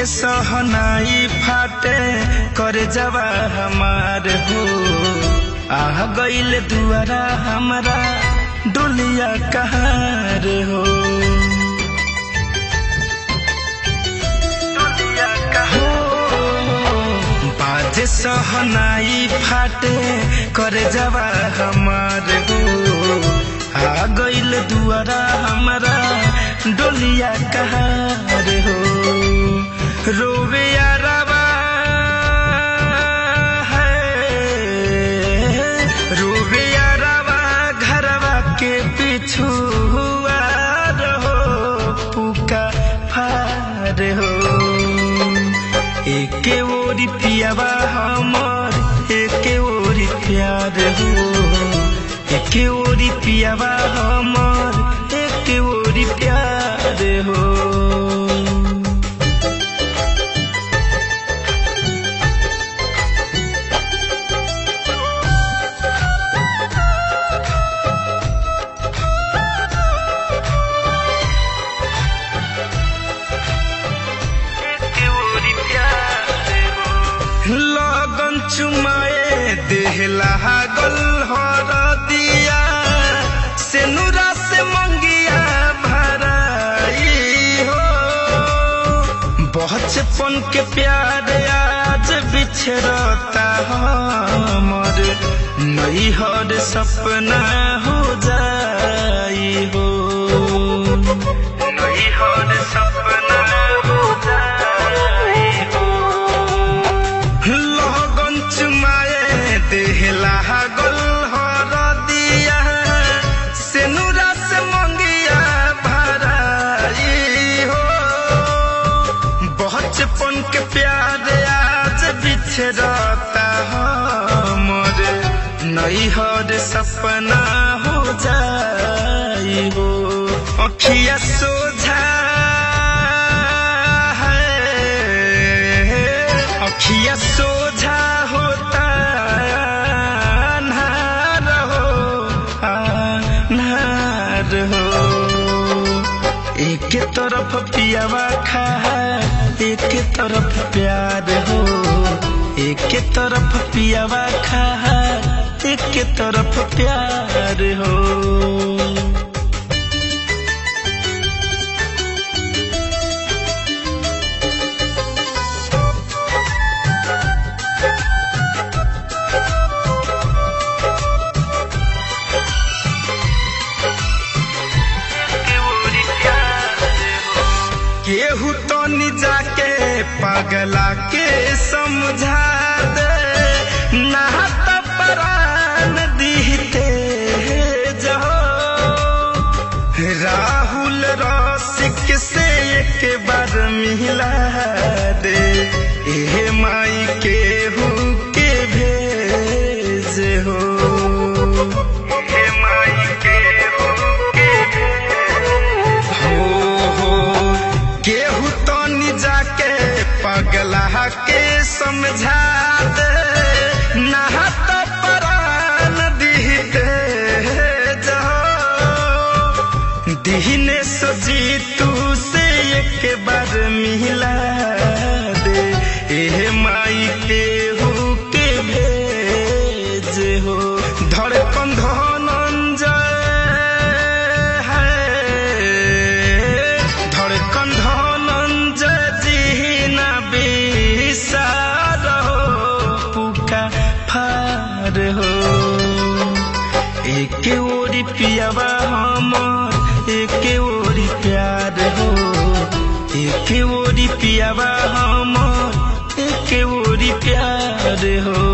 सहनाई फाटे कर जवा हमार हो। आ गईल दुआरा हमारा डोलिया कहार हो। बाजे सहनाई फाटे कर जवा हमार हो। आ गईल दुआरा हमारा डोलिया कहार हो। रोवे यारवा है, रोवे यारवा घरवा के पीछू हुआ रहो पुका फार हो। एक ओरी पियावा हमर एक ओरी प्यार हो। एक ओरी पियावा हमर एक ओरी प्यार हो। लगन चुमाए देहला गल हर दिया से नूरा से मंगिया भराई हो। बचपन के प्यार आज बिछड़ता हमर नैहर सपना हो जाई हो। नैहर सपना हो जाई हो। लगन चुमाए देहला गल हर दिया से नूरा से मंगिया भराई हो। बचपन के प्यार आज बिछड़ता हमर नैहर सपना हो जाई हो। अखिया सोझा अखिया सोझा होता अन्हार हो, अन्हार हो। एक तरफ पियावा खा एक तरफ प्यार हो। एक तरफ पियावा खा एक तरफ प्यार हो। केहू तो जाके पगला के समझा दे नहात परान दीते जहो। राहुल रसिक से एक बार मिला दे ए माई केहू के भेज हो। ए माई केहू के केहू तो जाके पगला के समझा दे नहात परान दीते जहो। दीने सजी तू से एक बार मिला दे ए माई केहू के भेज हो। धड़कन धनंजय है, धड़कन धनंजय जीना बिसार हो पुका फार हो। एक ओरी पियावा हमर एक ओरी प्यार हो। एक ओरी पियावा हमर एक ओरी प्यार हो।